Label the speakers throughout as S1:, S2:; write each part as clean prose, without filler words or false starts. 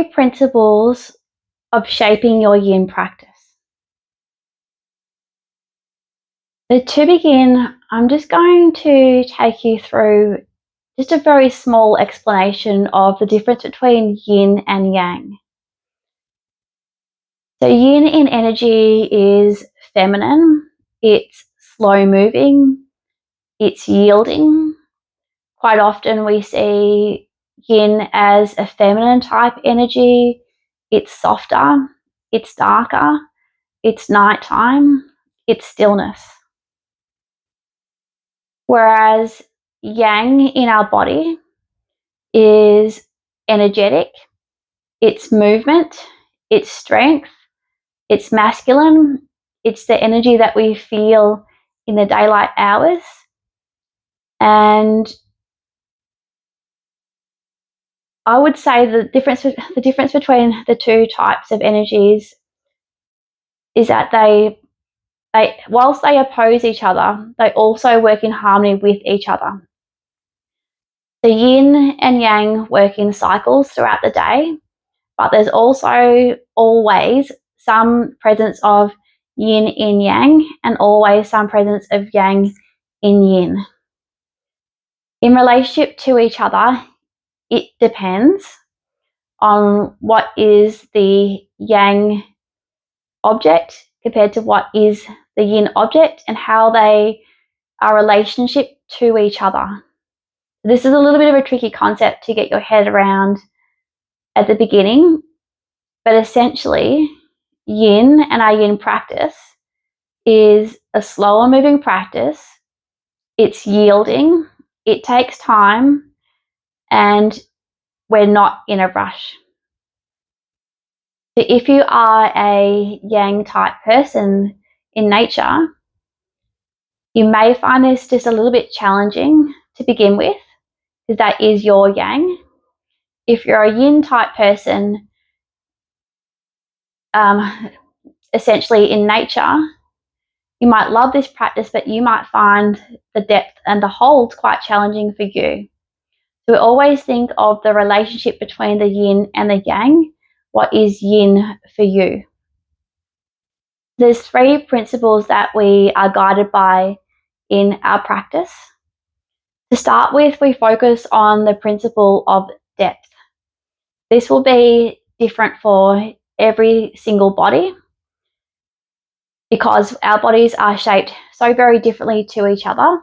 S1: Principles of shaping your yin practice. So to begin, I'm just going to take you through just a very small explanation of the difference between yin and yang. So yin in energy is feminine, it's slow moving, it's yielding. Quite often we see yin as a feminine type energy. It's softer, it's darker, it's nighttime, it's stillness. Whereas yang in our body is energetic, it's movement, it's strength, it's masculine, it's the energy that we feel in the daylight hours. And I would say the difference between the two types of energies is that they whilst they oppose each other, they also work in harmony with each other. The yin and yang work in cycles throughout the day, but there's also always some presence of yin in yang and always some presence of yang in yin. In relationship to each other, it depends on what is the yang object compared to what is the yin object and how they are relationship to each other. This is a little bit of a tricky concept to get your head around at the beginning, but essentially yin and our yin practice is a slower moving practice. It's yielding, it takes time, and we're not in a rush. So if you are a yang type person in nature, you may find this just a little bit challenging to begin with, because that is your yang. If you're a yin type person, essentially in nature, you might love this practice, but you might find the depth and the hold quite challenging for you. So we always think of the relationship between the yin and the yang. What is yin for you? There's 3 principles that we are guided by in our practice. To start with, we focus on the principle of depth. This will be different for every single body because our bodies are shaped so very differently to each other.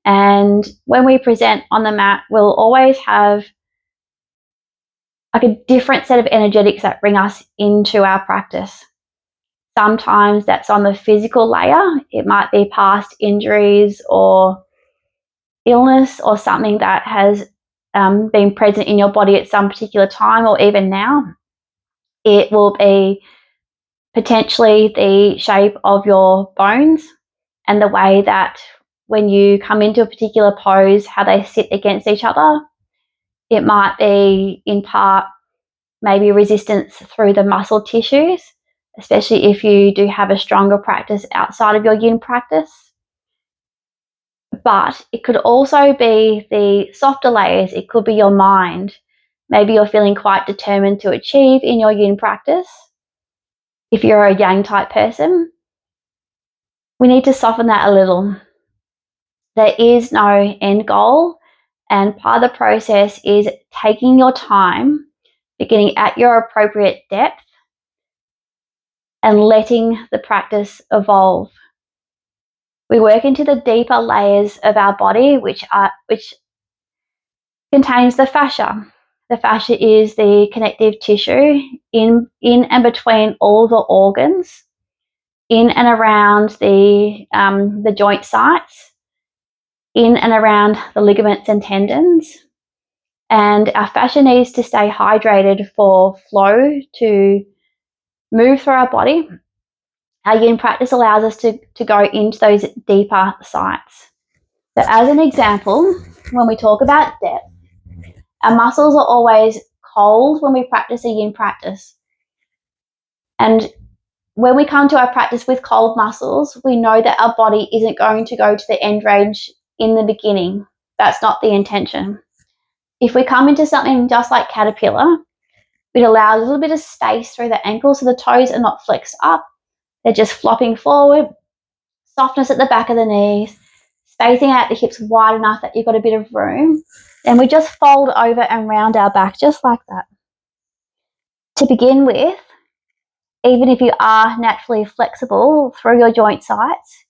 S1: And when we present on the mat, we'll always have like a different set of energetics that bring us into our practice. Sometimes that's on the physical layer. It might be past injuries or illness or something that has been present in your body at some particular time or even now. It will be potentially the shape of your bones and the way that when you come into a particular pose, how they sit against each other. It might be in part maybe resistance through the muscle tissues, especially if you do have a stronger practice outside of your yin practice. But it could also be the softer layers. It could be your mind. Maybe you're feeling quite determined to achieve in your yin practice. If you're a yang type person, we need to soften that a little. There is no end goal, and part of the process is taking your time, beginning at your appropriate depth, and letting the practice evolve. We work into the deeper layers of our body, which contains the fascia. The fascia is the connective tissue in and between all the organs, in and around the joint sites, in and around the ligaments and tendons. And our fascia needs to stay hydrated for flow to move through our body. Our yin practice allows us to go into those deeper sites. So as an example, when we talk about depth, our muscles are always cold when we practice a yin practice. And when we come to our practice with cold muscles, we know that our body isn't going to go to the end range in the beginning. That's not the intention. If we come into something just like caterpillar, It allows a little bit of space through the ankles so the toes are not flexed up. They're just flopping forward. Softness at the back of the knees. Spacing out the hips wide enough that you've got a bit of room. Then we just fold over and round our back just like that. To begin with, even if you are naturally flexible through your joint sites,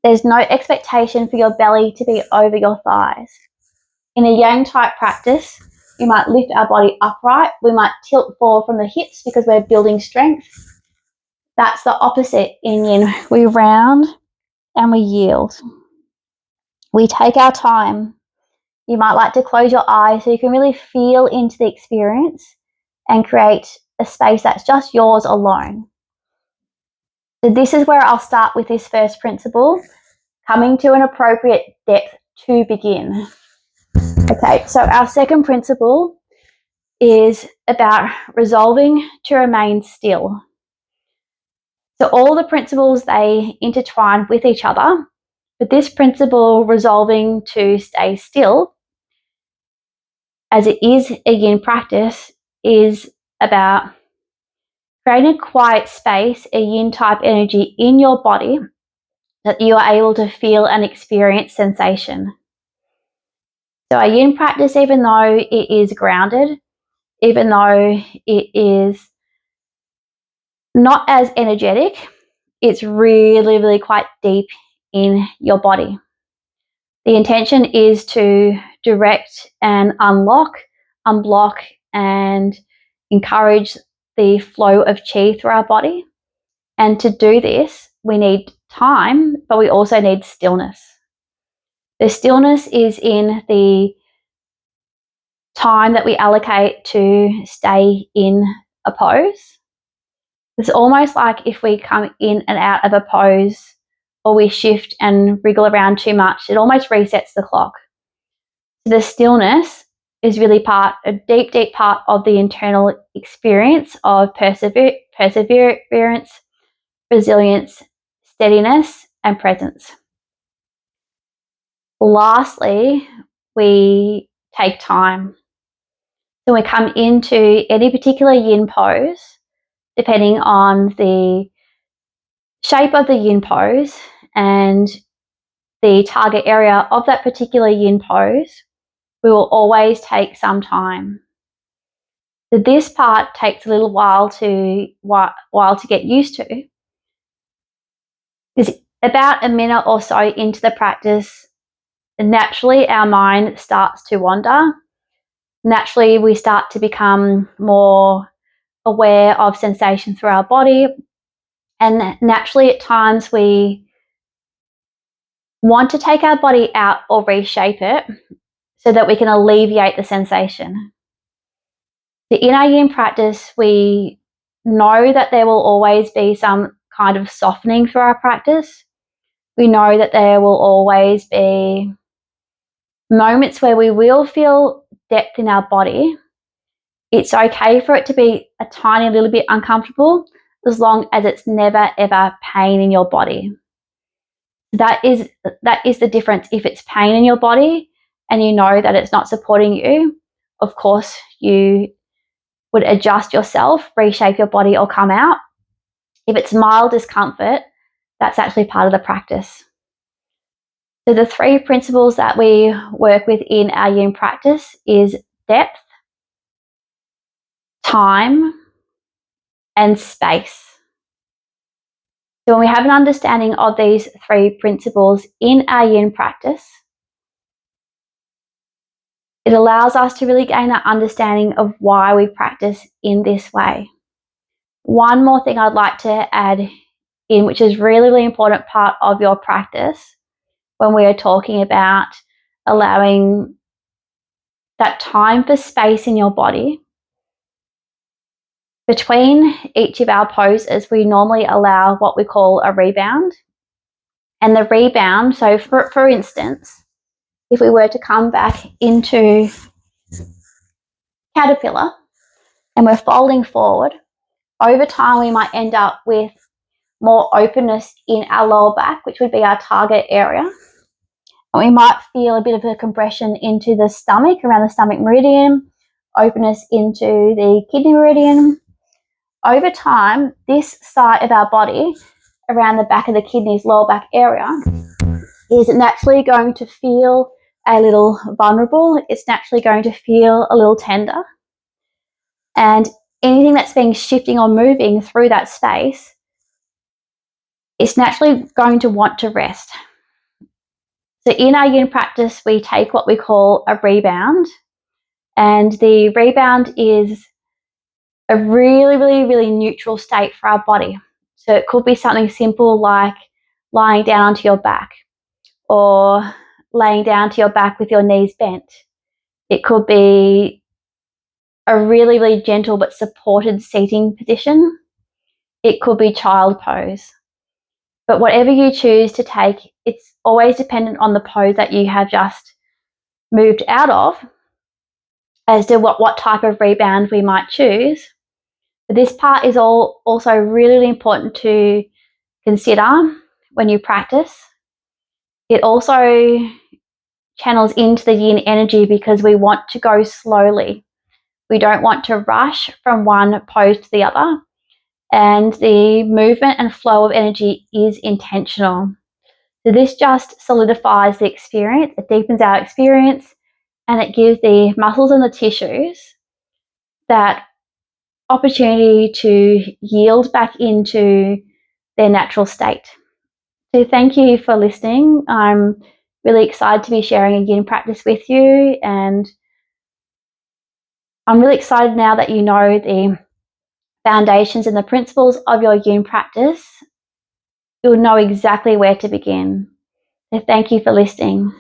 S1: there's no expectation for your belly to be over your thighs. In a yang type practice, we might lift our body upright. We might tilt forward from the hips because we're building strength. That's the opposite in yin. We round and we yield. We take our time. You might like to close your eyes so you can really feel into the experience and create a space that's just yours alone. So this is where I'll start with this first principle, coming to an appropriate depth to begin. Okay, so our second principle is about resolving to remain still. So all the principles, they intertwine with each other, but this principle, resolving to stay still, as it is a yin practice, is about creating a quiet space, a yin type energy in your body that you are able to feel and experience sensation. So a yin practice, even though it is grounded, even though it is not as energetic, it's really, really quite deep in your body. The intention is to direct and unlock, unblock, and encourage the flow of qi through our body. And to do this, we need time, but we also need stillness. The stillness is in the time that we allocate to stay in a pose. It's almost like if we come in and out of a pose or we shift and wriggle around too much, it almost resets the clock. So the stillness is really a deep, deep part of the internal experience of perseverance, resilience, steadiness, and presence. Lastly, we take time. So we come into any particular yin pose, depending on the shape of the yin pose and the target area of that particular yin pose, we will always take some time. So this part takes a little while to get used to. Because about a minute or so into the practice, naturally our mind starts to wander. Naturally, we start to become more aware of sensation through our body. And naturally, at times, we want to take our body out or reshape it so that we can alleviate the sensation. In our yin practice, we know that there will always be some kind of softening through our practice. We know that there will always be moments where we will feel depth in our body. It's okay for it to be a tiny little bit uncomfortable as long as it's never ever pain in your body. That is the difference. If it's pain in your body and you know that it's not supporting you, of course you would adjust yourself, reshape your body, or come out. If it's mild discomfort, that's actually part of the practice. So the three principles that we work with in our yin practice is depth, time, and space. So when we have an understanding of these three principles in our yin practice, it allows us to really gain that understanding of why we practice in this way. One more thing I'd like to add in, which is really, really important part of your practice when we are talking about allowing that time for space in your body. Between each of our poses, we normally allow what we call a rebound. And the rebound, so for instance, if we were to come back into caterpillar and we're folding forward, over time we might end up with more openness in our lower back, which would be our target area. And we might feel a bit of a compression into the stomach, around the stomach meridian, openness into the kidney meridian. Over time, this side of our body, around the back of the kidneys, lower back area, is naturally going to feel a little vulnerable. It's naturally going to feel a little tender. And anything that's been shifting or moving through that space, it's naturally going to want to rest. So in our yin practice, we take what we call a rebound. And the rebound is a really, really, really neutral state for our body. So it could be something simple like lying down onto your back or laying down to your back with your knees bent. It could be a really, really gentle but supported seating position. It could be child pose. But whatever you choose to take, it's always dependent on the pose that you have just moved out of as to what type of rebound we might choose. But this part is also really, really important to consider when you practice. It also channels into the yin energy because we want to go slowly. We don't want to rush from one pose to the other. And the movement and flow of energy is intentional. So this just solidifies the experience, it deepens our experience, and it gives the muscles and the tissues that opportunity to yield back into their natural state. So thank you for listening. I'm really excited to be sharing a yin practice with you, and I'm really excited now that you know the foundations and the principles of your yin practice. You'll know exactly where to begin. So thank you for listening.